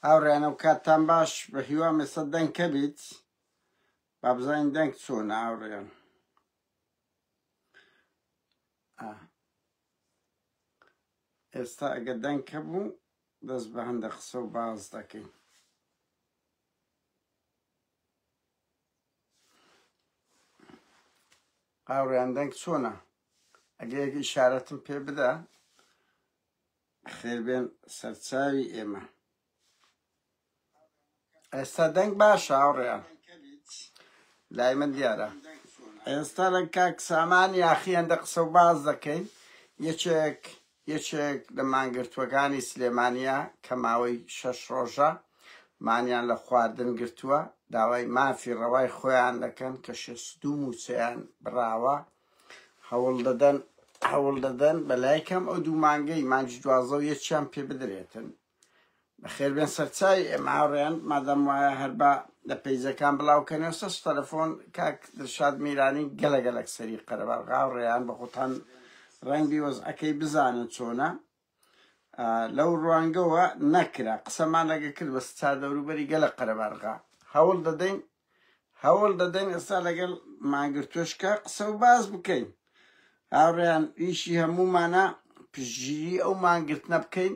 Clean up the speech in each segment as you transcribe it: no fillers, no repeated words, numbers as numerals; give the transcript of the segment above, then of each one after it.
هاوڕێنە و کاتتان باش بە هیوام ئێستا دەنگ کەبیت با بزانین دەنگ چۆنە هاوڕێیان. ئێستا ئەگە دەنگ کەبوو دەست بە هەندە قسە و باز دەکەین. هاوڕێیان دەنگ چۆنە؟ ئەگە یەک ئیشارەتم پێ بدە خێربێن سەرچاوی ئێمە. ئێستا دەنگ باشە هاوڕێیان، لای من دیارە. ئێستا لە کاک سامان یاخی هەندە قسە و باز دەکەین. یەکێک لە مانگرتووەکانی سلێمانیە کە ماوەی 6 ڕۆژە مانیان لە خواردن گرتووە، داوای مافی ڕەوای خۆیان دەکەن کە 62 موچەیان بڕاوە. هەوڵ دەدەن بەلایکەم ئەو دوو مانگەی مانگی 12 و یەکیان پێ بدرێتن. بەخێربێن سەرچاوی ئێمە هاوڕێیان، مادەم وایە هەربا لە پەیجەکان بڵاوکەنەوە سەس تەلەفۆن کاک دڵشاد میرانی گەلەگەلەک سەری قەرەباڵغ هاوڕێیان بە خۆتان ڕەنگی وەزعەکەی بزانن چۆنە. لەو ڕوانگەوە نەکرا قسەمان لەگە کرد بە سچار دەوروبەری گەلە قەرەباڵغا. هەوڵ دەدەین ئێستا لەگەڵ ماگرتوشکە قسە و باز بکەین. هاوڕێیان ئیشی هەمومانە پشتگیری ئەو مانگرتنە بکەین،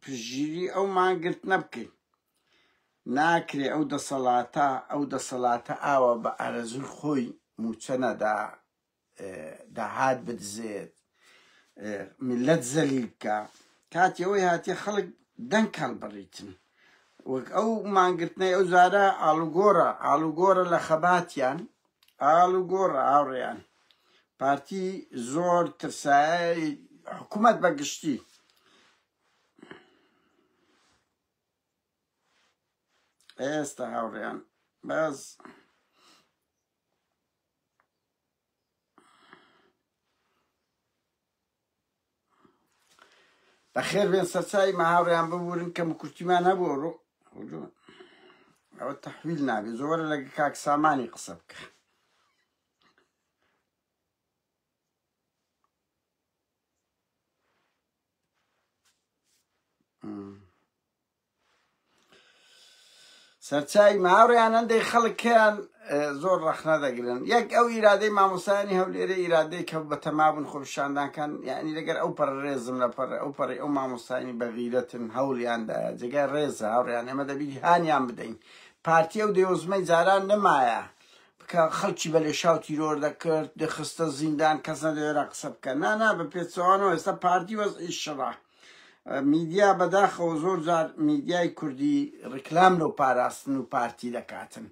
پشتگیری ئەو مانگرتنە بکەین. ناکرێ ئەو دەسەڵاتە ئاوە بە ئارەزوی خۆی موچە نەدا داهات بدزێت، میلەت زەلیل بکە. کاتی ئەوەی هاتیە خەڵک دەنگ هەڵبڕیتن. وەک ئەو مانگرتنەی ئەو جارە ئاڵوگۆرە لە خەباتیان، ئاڵوگۆرە هاوڕێیان پارتی زۆر ترسایی حکوومەت بەگشتی. ئێستا هاوڕێیان باز بەخێر بێن سەرچاوی مە هاوڕێیان ببورن کە مکورتیمان هەبوو ئەوە تەحویل نابێ زۆرە لەگە کاک سامانی قسە بکە. سەرچاوی مە هاوڕێیان هەندێک خەڵکیان زۆر ڕەخنە دەگرن. یەک ئەو ئیرادەی مامۆسایانی هەولێرە ئیرادەی کە بە تەمابن خۆپیشاندانکەن، یعنی لەگەر ئەو پەڕ ڕێزم لەپەر ئەو پەڕی ئەو مامۆسایانی بەغیرەتن هەوڵیاندایە جێگای ڕێزە هاوڕێیان ئێمە دەبی هانیان بدەین. پارتی ئەو دێوزمەی جاران نەمایە بکە خەڵکی بە لێشاو تیرۆر دەکرد دەخستە زیندان کەس نەدەوێرە قسە بکە. نا بە پێچەوانەوە ئێستا پارتی وەزعی شڕە. میدیا بەداخەوە زۆر جار میدیای کوردی ڕیکلام لەو پاراستن و پارتی دەکاتن.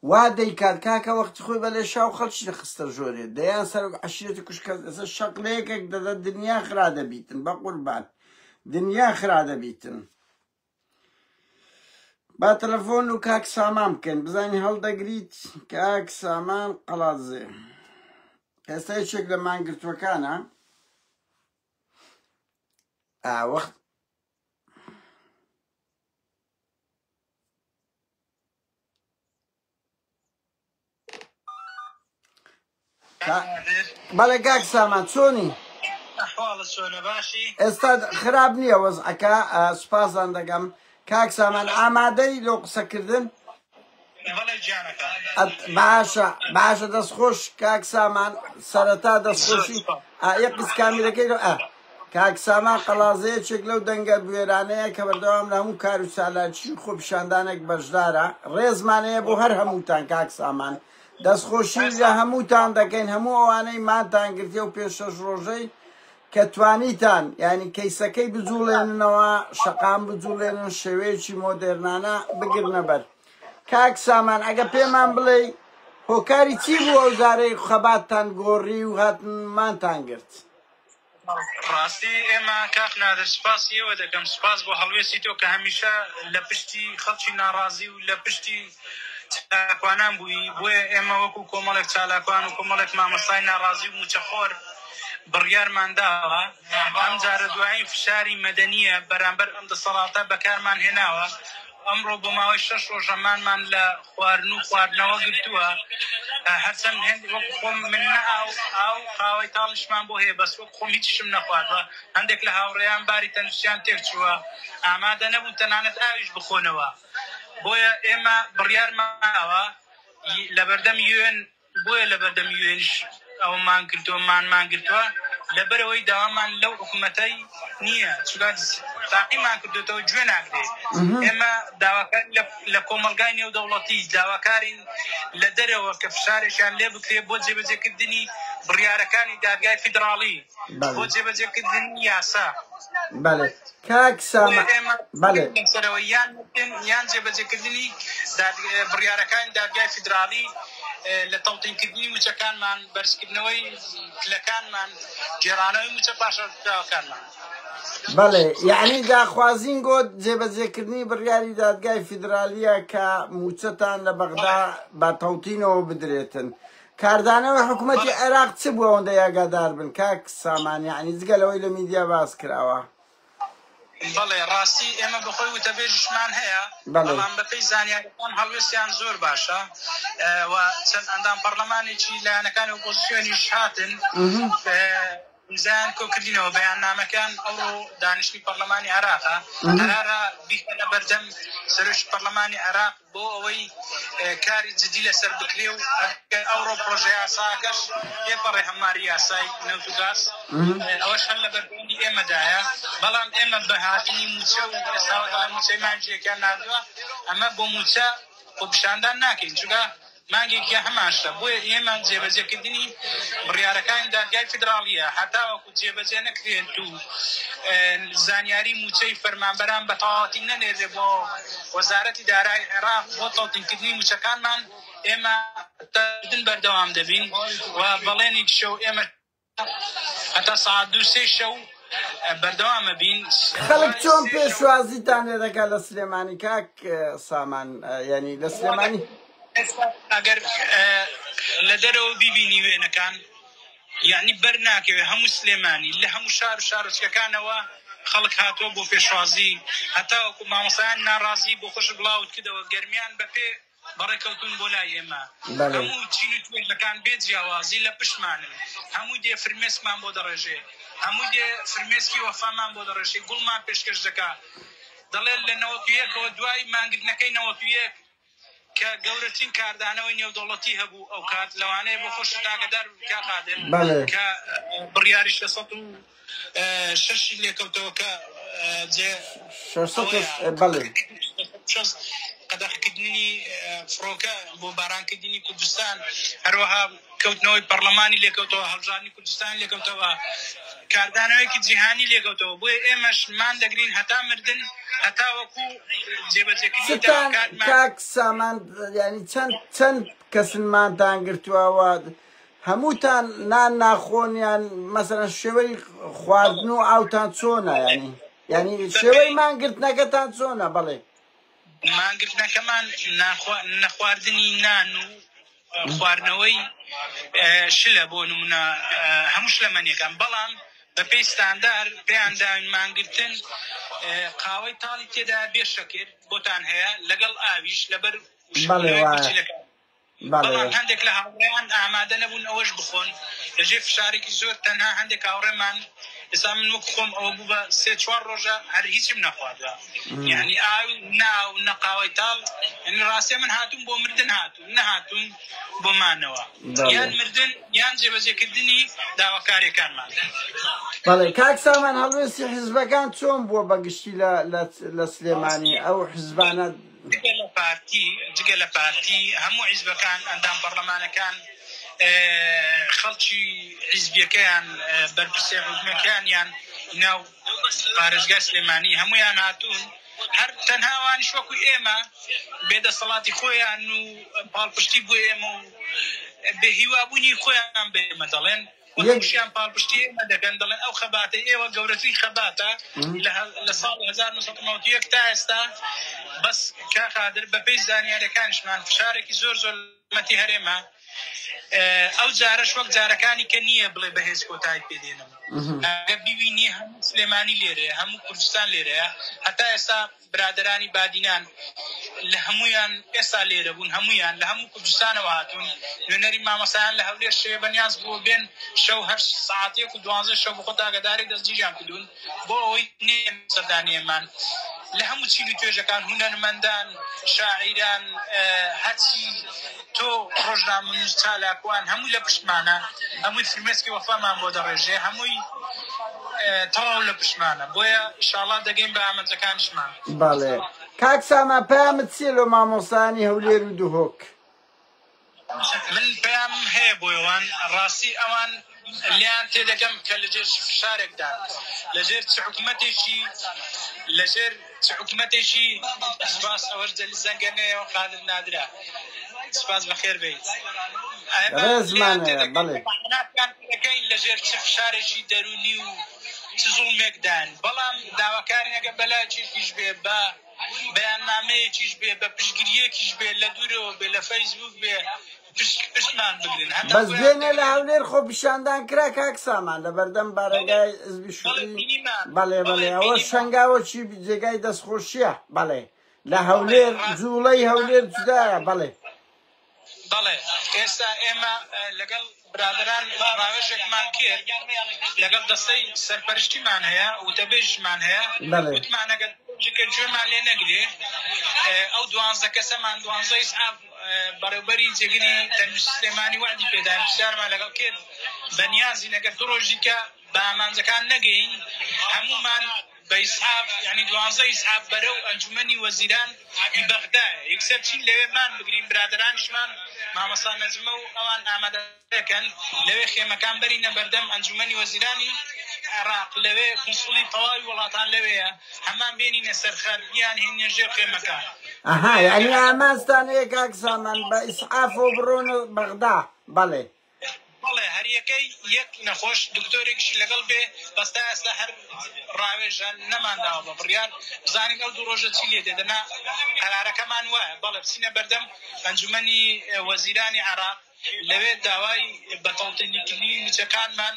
وا دەیکات کاکە وەختی خۆی بە لێشاو خەڵکی دەخستە ژۆرێت دەیان سەر عەشیرەتی کوشکە ئێستا شەقلەیەکێک دەدە دنیا خرا دەبیتن بە قوربان دنیا خرا دەبیتن. با تەلەفۆن و کاک سامان بکەین بزانین هەڵدەگریت. کاک سامان قەڵازێ ئێستا یەکێک لە مانگرتووەکانە وەخت بەڵێ کاک سامان چۆنی؟ ئێستا خراپ نییە وەزعەکە، سوپاسان دەگەم. کاک سامان ئامادەی لۆ قسەکردن؟ باشە دەستخۆش کاک سامان سەرەتا دەستخۆشی یەک قسکامیلەکەی کاک سامان قەڵازەیەکێک لەو دەنگە بوێرانەیە کە بەردەوام لە هەموو کار و سالاکی خۆپیشاندانێک بەشدارە. ڕێزمانەیە بۆ هەر هەمووتان کاک سامان، دەستخۆشی لە هەمووتان دەکەین، هەموو ئەوانەی ماتان گرتێ و پێش 6 ڕۆژەی کە توانیتان ینی کەیسەکەی بجوڵێننەوە شەقام بجوڵێنن شێوەیەکی مۆدێرنانە بگرنە بەر. کاک سامان ئەگە پێمان بڵێ هۆکاری چی بوو ئەو جارەی خەباتتان گۆڕی و هاتمانتان گرت؟ ڕاستی ئێمە کاک نادر سوپاسی ئێوە دەکەم، سوپاس بۆ هەڵوێستی تۆ کە هەمیشە لە پشتی خەڵکی ناڕازی و لە پشتی چالاکوانان بووی. بۆیە ئێمە وەکو کۆمەڵێک چالاکوان و کۆمەڵێک مامۆستای ناڕازی و موچەخۆر بڕیارمان داوە. ئەم جارە دوایی فشاری مەدەنیە بەرامبەر ئەم دەسەڵاتە بەکارمان هێناوە ئەمڕۆ بۆ ماوەی 6 ڕۆژەمانمان لە خواردن و خواردنەوە گرتووە هەرچەند هێندی وەکو خۆم من ئاو قاوەی تاڵشمان بۆ هەیە بەس وەکو خۆم هیچشم نەخواردوە هەندێک لە هاوڕێیان باری تەندروستیان تێک چووە ئامادە نەبوون تەنانەت ئاویش بخۆنەوە بۆیە ئێمە بڕیارمانەوە لە بەردەم یوێن بۆیە لە بەردەم یوێنش ئەومان کردووە مانمان گرتووە لەبەرەوەی داوامان لەو حکوومەتەی نییە چونکە تاقیمان کردوێتەوە گوێ ناگرێت ئێمە داواکاری لە کۆمەلگای نێودەوڵەتی داواکارین لە دەرەوە کە فشارێکیان لێ بکرێت بۆ جێبەجێکردنی بڕیارەکانی دادگای فیدراڵی بۆ جێبەجێکردنی یاسا بەڵێ کاک سامان بەڵێ سەرەوە یان جێبەجێکردنی بڕیارەکانی دادگای فیدراڵی لە تەڵتینکردنی موچەکانمان بەرزکردنەوەی کلەکانمان گێڕانەوەی موچە پاشەکانمان بەڵێ یعنی داخوازین گۆت جێبەجێکردنی بڕیاری دادگای فیدرالیە کە موچەتان لە بەغدا بە تەوتینەوە بدرێتن کاردانەوەی حکوومەتی عێراق چ بووە ئەوەندە یاگادار بن کاک سامان یعنی جگەلەوەی لە میدیا باس کراوە بەڵێ ڕاستی ئێمە بەخۆی وتەبێژشمان هەیە بەڵام بەپێی زانیاریەکان هەڵوێستیان زۆر باشە و چەند ئەندام پەرلەمانێکی لایەنەکانی ئۆپۆزیسیۆنیش هاتن زیان کۆکردینەوە بەیاننامەکان ئەوڕۆ دانیشتنی پەرلەمانی عێراقە قەرارە بیخەنە بەردەم سەرۆکی پەرلەمانی عێراق بۆ ئەوەی کاری جدی لەسەر بکرێ و ئەوڕۆ پرۆژەی یاساکەش پێپەڕێ هەماری یاسای نەوت و گاز ئەوەش هەر لە بەردەمی ئێمەدایە بەڵام ئێمە بە هاتنی موچە و ئێستاوەگەڵی موچەی مانجیەکان نردووە ئەمە بۆ موچە بۆ پیشاندان ناکەین چونکە مانگێکی هەماشە بۆیە ئێمە جێبەجێکردنی بڕیارەکانی دادگای فیدراڵیە هەتا وەکو جێبەجێ نەکرێن و زانیاری موچەی فەرمانبەران بە تەواوەتی نەنێرێ بۆ وەزارەتی دارایی عێراق بۆ تەڵتینکردنی موچەکانمان ئێمە دن بەردەوام دەبین و بەڵێنی شەو ئێمە هەتا ساعت 2-3 شەو بەردەوامە بین خەڵک چۆن پێشوازیتان لێ دەکات لە سلێمانی کاک سامان یعنی لە سلێمانی ئەگەر لە دەرەوە بیبینی وێنەکان یعنی بەر ناکەوێ هەموو سلێمانی لە هەموو شار و شارچکەکانەوە خەڵک هاتووە بۆ پێشوازی هەتا وەکو مامۆسایان ناڕازی بۆ خۆش بڵاوت کردەوە گەرمیان بەپێ بەڕێکەوتون بۆ لای ئێمە هەموو چین و توێژەکان بێ جیاوازی لە پشتمانن هەموو دێ فرمێسکمان بۆ دەڕێژێ هەموو دێ فرمێسکی وەفامان بۆ دەڕێژێ گوڵمان پێشکەش دەکا دەڵێن لە 91ەوە دوای مانگرتنەکەی 91 کە گەورەترین کاردانەوەی نێودەوڵەتی هەبوو ئەو کات لەوانەیە بۆ خۆش تاگەدار کا قادر کە بڕیاری 6 لێکەوتەوە کە قەدەغکردنی فڕۆکە بۆ بارانکردنی کوردستان هەروەها کەوتنەوەی پەرلەمانی لێکەوتەوە هەڵبژاردننی کوردستان لێکەوتەوە کاردانەوەیکی جیهانی لێکەوتەوە بۆیە ئێمەشمان دەگرین هەتا مردن هەتا وەکو جێبەجێکردنی کاک سامان ینی چەند کەسنمانتان گرتووەوە هەمووتان نان ناخۆنیان مەسەرەن شێوەی خواردن و ئاوتان چۆنە ینی شێوەی مانگرتنەکەتان چۆنە بەڵێ مانگرتنەکەمان نەخواردنی نان و خواردنەوەی شلە بۆ نمونە هەموو شلەمەنیەکان بەڵام بە پێی ستاندار پێیانداوین مانگرتن قاوەی تاڵی تێدا بێشەکرد بۆتان هەیە لەگەڵ ئاویش لەبەر بەڵام هەندێک لە هاوڕێیان ئامادە نەبوون ئەوەش بخۆن لەژێ فشارێکی زۆر تەنها هەندێک هاوڕێمان ئێستا من وەک خۆم ئەوە بوو بە 3-4 ڕۆژە هەر هیچم نەخواردوە یعنی ئاو ناو نەقاوەی تاڵ یعنی ڕاستیە من هاتوون بۆ مردن هاتوون نەهاتوون بۆ مانەوە یان مردن یان جێبەجێکردنی داواکاریەکانمان بەڵێ کاک سامان هەڵوێستی حیزبەکان چۆن بووە بەگشتی لە سلێمانی ئەو حیزبانە جگە لە پارتی هەموو حیزبەکان ئەندام پەرلەمانەکان خەڵکی حیزبیەکەیان بەرپرسێ حکومەتیانیان ناو پارێزگای سلێمانی هەمویان هاتوون هەر تەنهاوانیش وەکو ئێمە بێدەسەڵاتی خۆیان و پاڵپشتی بۆ ئێمە و بێهیوابوونی خۆیان بە ئێمە دەڵێن وەکوشیان پاڵپشتی ئێمە دەکەن دەڵێن ئەو خەباتە ئێوە گەورەترین خەباتە لە ساڵی 1990 تا ئێستا بەس کاخادر بەپێی زانیاریەکانیشمان فشارێکی زۆر زۆرمەتی هەرێمە ئەو جارەش وەک جارەکانی کە نییە بڵێ بەهێز کۆتایی پێدێنم ئەگە بیبینی هەموو سلێمانی لێرەیە هەموو کوردستان لێرەیە هەتا ئێستا برادرانی بادینان لە هەمویان ئێستا لێرە بوون هەمویان لە هەموو کوردستانەوە هاتوون نوێنەری مامەسایان لە هەولێر شەوێ بەنیاز بووە بێن شەو هەر ساعتێک و 12 شەو بە خۆ ئاگاداری دەستگیریان کردوون بۆ ئەوەی سەردانیەمان لە هەموو چین و توێژەکان هونەرمەندان شاعیران هەچی تۆ ڕۆژنامە نووس چالاکوان هەمووی لە پشتمانە هەمووی فرمێسکی وەفامان بۆ دەڕێژێ هەمووی تەواو لە پشتمانە بۆیە ئینشاڵڵا دەگەین بە ئامانجەکانیشمان. بەڵێ کاک سامان پەیامت چییە لە مامۆستایانی هەولێر و دووهۆک؟ من پەیامم هەیە بۆ ئەوان ڕاستی ئەوان لیان تێدەکەم کە لەژێر شارێکدان لەژێر چ حکومەتێکی سپاس ئەوەش دەلی زەنگەنەیەوە قادر نادرا سپاس بەخێر بێیت دەکەین لەژێر چ شارێکی دەرونی و چ زوڵمێکدان بەڵام داواکارێکە بەلایکیش بێ بە بەیاننامەیەکیش بێ بە پشتگیریەکیش بێ لە دوورەوە بێ لە فەیسبوک بێ پشتمان بگرن بەس دوێنێ لە هەولێر خۆ پیشاندان کرا کاک سامان لە بەردەم بارەگای حزبی شوڕی بەڵێ ئەوە شەنگاوەکی جێگای دەستخۆشیە بەڵێ لە هەولێر جوڵەی هەولێر جودایە بەڵێ ئێستا ئێمە لەگەڵ برادران ڕاوێژێکمان کرد لەگەڵ دەستەی سەرپەرشتیمان هەیە و دەبێژمان هەیە وتمانەگەن گوێمان لێ نەگرێ ئەو 12 کەسەمان 12 ئیسعاف بەڕێوەبەری جێگیری تەنویست سلێمانی وعدی پێدان پرسیارمان لەگەڵ کرد بەنیازی نەگەر دو ڕۆژی کە بە ئامانجەکان نەگەین هەمومان بە ئیسعاف یعنی 12 ئیسعاف بەرەو ئەنجومەنی وەزیران بەغدایە یەکسەر چین لەوێمان بگرین برادرانیشمان مامەسا نەجمە و ئەوان ئامادەکەن لەوێ خێمەکان بەرینە بەردەم ئەنجومەنی وەزیرانی عێراق لەوێ کنسوڵی تەواوی وڵاتان لەوەیە هەمان بێنینە سەرخەر بیان هێنێ ژێر خێمەکان یعنی ئامانجتان هەیە کاک سامان بە ئیسعافۆ بڕۆن بەغدا بەڵێ بەڵێ هەریەکەی یەک نەخۆش دکتۆرێکیشی لەگەڵ بێ بەستا ئێستا هەر ڕاوێژان نەمانداوە بە بڕیار بزانین ئەو دوو ڕۆژە چی لێ دێدەنا قەرارەکەمان وایە بەڵێ بچینە بەردەم ئەنجومەنی وەزیرانی عێراق لەوێ داوای بەتەڵتێنیکردنی موچەکانمان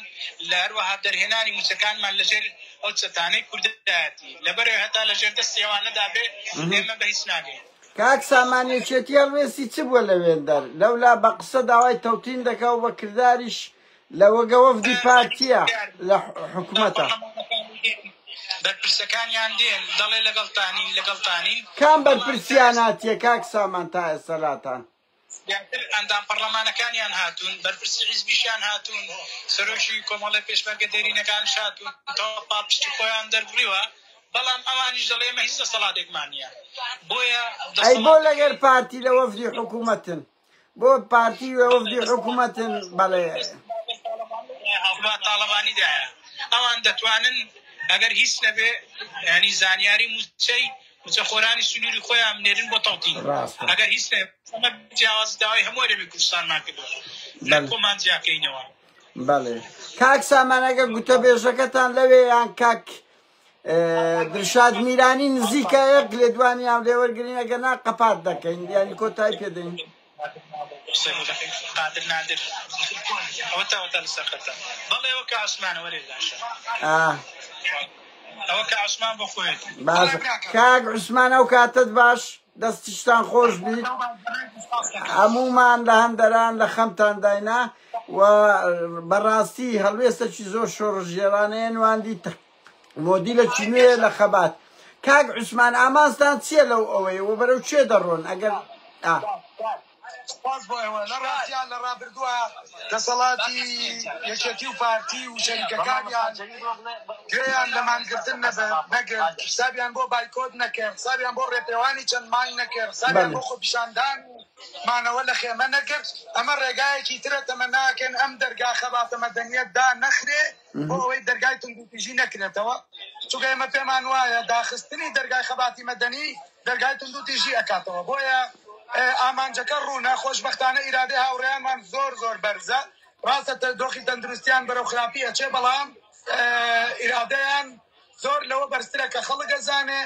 لە هەروەها دەرهێنانی موچەکانمان لەژێر ئەو چەتانەی کوردایەتی لەبەرەوە هەتا لەژێر دەستی ئەوانەدا بێ ئێمە بە هیچ ناگەین. کاک سامانێکێتی هەڵوێستی چ بووە لەوێن دەر لەولا بە قسە داوای تەوتین دەکا و بە کرداریش لەوەگە وەفدی پارتیە لە حکوومەتە بەرپرسەکانیان دێن دەڵێ لەگەڵتانی کام بەرپرسیاناتیە کاک سامان تا ئێسەلاتان ئەندام پەرلەمانەکانیان هاتوون بەرپرسی حیزبیشیان هاتوون سەرۆکی کۆمەڵی پێشمەرگە دێرینەکانیش هاتوون تەواو پاپشتی خۆیان دەربڕیوە بەڵام ئەوانیش دەڵێ ئێمە هیچ دەسەڵاتێکمان نییە بۆیە ئەی بۆ لەگەر پارتی لە وەفدی حکوومەتن بۆ پارتی لە وەفدی حکوومەتن بەڵێ حکوومەت تاڵەبانیدایە ئەوان دەتوانن ئەگەر هیچ نەبێ ینی زانیاری موچەی موچەخۆرانی سنووری خۆیان بنێرن بۆ تەوتین ئەگەر هیچ ئەمە جیاواز داوای هەموو هەرێمی کوردستانمان کردووە لە کۆمان جیاکەینەوە. بەڵێ کاک سامان ئەگە گوتە بێژەکەتان لەوێ یان کاک دڵشاد میرانی نزیکە یەک لێ دوانیان لێوەرگرین ئەگەر نا قەپات دەکەین یانی کۆتایی پێدەین قادر نادر ئەوە تاوەتە لەسەر خەتە بەڵێ ئەوە کە عوسمانە وەرێ داشە ئەوە کە عوسمان بۆ خۆیت باش کاک عوسمان ئەو کاتت باش دەستیشتان خۆش بیت هەموومان لە هەندەران لە خەمتان داینا و بەڕاستی هەڵوێستەکی زۆر شۆڕژێرانەیە نواندی مۆدی لە چینوێ لە خەبات کاک عوسمان ئامانجتان چییە لەو ئەوەی و بەرەو چێ دەڕۆن ئەگەر سپاس بۆ ئێوە لە ڕاستیان لە ڕابردووە دەسەڵاتی یەکێتی و پارتی و شەریکەکانیان گوێیان لەمانگرتن نەگرت حسابیان بۆ بایکۆت نەکرد حسابیان بۆ ڕێپێوانی چەند مانگ نەکرد حسابیان بۆ خۆپیشاندان مانەوە لە خێمە نەکرد ئەمە ڕێگایەکی ترە تەمە ناکەن ئەم دەرگا خەباتە مەدەنیەت دا نەخرێ بۆ ئەوەی دەرگای توندوتیژی نەکرێتەوە چونکە ئێمە پێمان وایە داخستنی دەرگای خەباتی مەدەنی دەرگای توندوتیژی ئەکاتەوە بۆیە ئامانجەکە ڕوونە خۆشبەختانە ئیرادەی هاوڕێیانمان زۆر زۆر بەرزە ڕاستە دۆخی تەندروستیان بەرەو خراپی ئەچێ بەڵام ئیرادەیان زۆر لەوە بەرزترە کە خەڵک ئەزانێ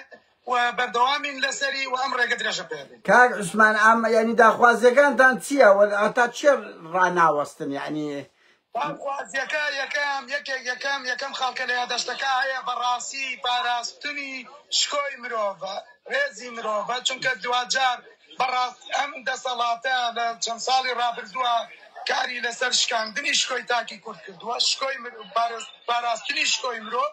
و بەردەوامین لەسەری و ئەم ڕێگە درێژە پێدەین. کاک عوسمان ینی داخوازیەکانتان چییە هەتا چێ ڕناوەستن یعنی خوازیەکە یەکەم خەڵکە لە یادەشتەکە هەیە بەڕاستی پاراستنی شکۆی مرۆڤە ڕێزی مرۆڤە چونکە دوجار بەڕاست ئەم دەسەڵاتە لە چەند ساڵی ڕابردووە کاری لەسەر شکاندنی شکۆی تاکی کورد کردووە شکۆی پاراستنی شکۆی مرۆڤ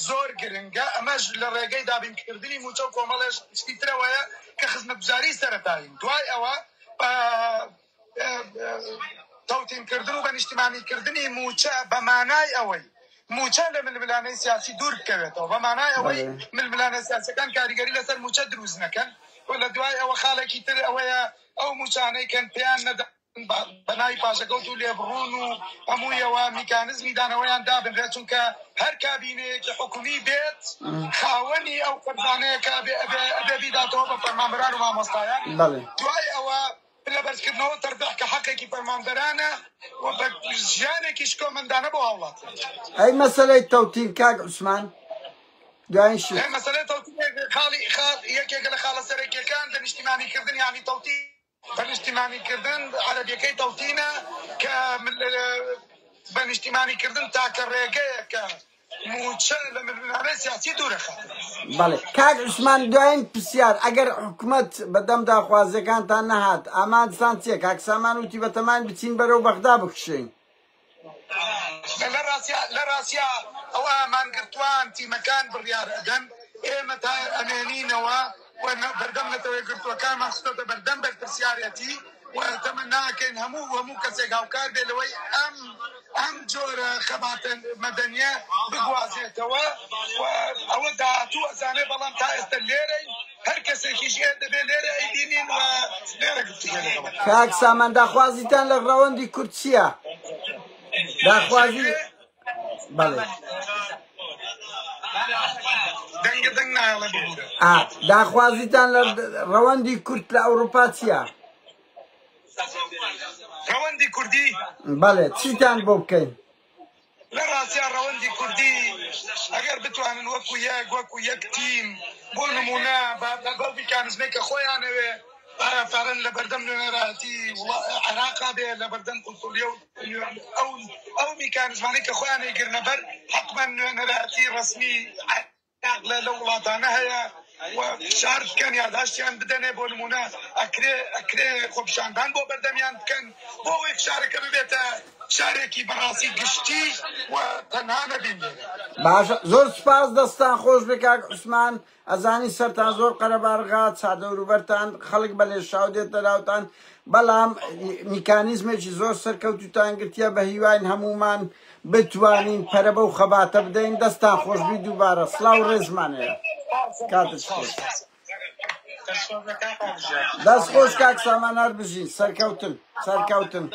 زۆر گرنگە ئەمەش لە ڕێگەی دابینکردنی موچە و کۆمەڵێش شتی ترەوەیە کە خزمەتگوزاری سەرەتایین دوای ئەوە تەوتینکردن و بە نیشتیمانیکردنی موچە بە مانای ئەوەی موچە لە ململانەی سیاسی دوور بکەوێتەوە بە مانای ئەوەی ململانە سیاسەکان کاریگەری لەسەر موچە دروست نەکەن و لە دوای ئەوە خاڵێکی تر ئەوەیە ئەو موچانەی کەن پێیان نەدا بەناوی پاشەکەوت و لێبڕون و هەموویەوە میکانزمی دانەوەیان دابنرێت چونکە هەر کابینەیەکی حکومی بێت خاوەنی ئەو قەرزانەیەکە ئەبێ بیداتەوە بە فەرمانبەران و مامۆستایان دوای ئەوە لە بەرزکردنەوە تەربیح کە حەقێکی فەرمانبەرانە و بە ژیانێکی شکۆمەندانە بۆ هەوڵات ئەی مەسەلەی تەوتین کاک عوسمان دوایین شت مەسەلەی تەوتین یەکێکە لە خاڵە سەرەکیەکان لە نیشتیمانیکردن یانی تەوتین بەنیشتیمانیکردن عەرەبیەکەی تەوتینە کە بە نیشتیمانیکردن تاکە ڕێگەیە کە موچە لە ململانەی سیاسی دوورەخات. بەڵێ کاک عوسمان دوایین پرسیار ئەگەر حکوومەت بەدەم داخوازیەکانتان نەهات ئامانجتان چییە؟ کاک سامان وتی بەتەمان بچین بەرەو بەغدا بکشین. لە ڕاستیا ئەوە ئامانگرتوان تیمەکان بڕیار ئەدەن ئێمە تا ئەمێنینەوە بەردەم لەتەوەی گرتووەکانمان سوتۆتە بەردەم بەرپرسیارەتی و تەمە ناکەین هەموو کەسێک هاوکار بێ لەوەی ئەم جۆرە خەباتە مەدەنیە بگوازێتەوە ئەوە داهاتوو ئەزانێ بەڵام تا ئێستا لێرەی هەر کەسێکیش دەبێ لێرە ئەیبینین و لێرە گفتوگۆ کاک سامان داخوازیتان لە ڕەوەندی کورد چییە؟ داخوازی بەڵێ دەنگ نایڵێ ببوورە داخوازیتان لە ڕەوەندی کورد لە ئەوروپا چییە؟ ڕەوەندی کوردی بەڵێ چیتان بۆ بکەین؟ لە ڕاستیا ڕەوەندی کوردی ئەگەر بتوانن وەکو یەک تیم بۆ نمونە بەڵ میکانزمێک کە خۆیانەوێ پارن لە بەردەم نوێنەرایەتی عێراقا بێ لە بەردەم قوتولیە و ئەو میکانزمانی کە خۆیان ئەیگرنە بەر حتمەن نوێنەرایەتی ڕەسمی لە وڵاتانە هەیە و فشار بکەن یادداشتیان بدەنێ بۆ نمونە ئەکرێ خۆپیشاندان بۆ بەردەمیان بکەن بۆ ئەوەی فشارەکە ببێتە شارێکی بەڕاستی گشتی و تەنها نەبین. باشە زۆر سپاس دەستان خۆش بێ کاک عوسمان ئەزانی سەرتان زۆر قەرەبارغا چادەوروبەرتان خەڵک بە لێشاو دێتە لاوتان بەڵام میکانیزمێکی زۆر سەرکەوتوتان گرتیە بە هیوان هەمومان بتوانین پەرە بەو خەباتە بدەین دەستان خۆش بی دووبارە سڵاو ڕێزمانەیە کاتت خۆش دەست خۆش کاک سامان هەر بژین سەرکەوتن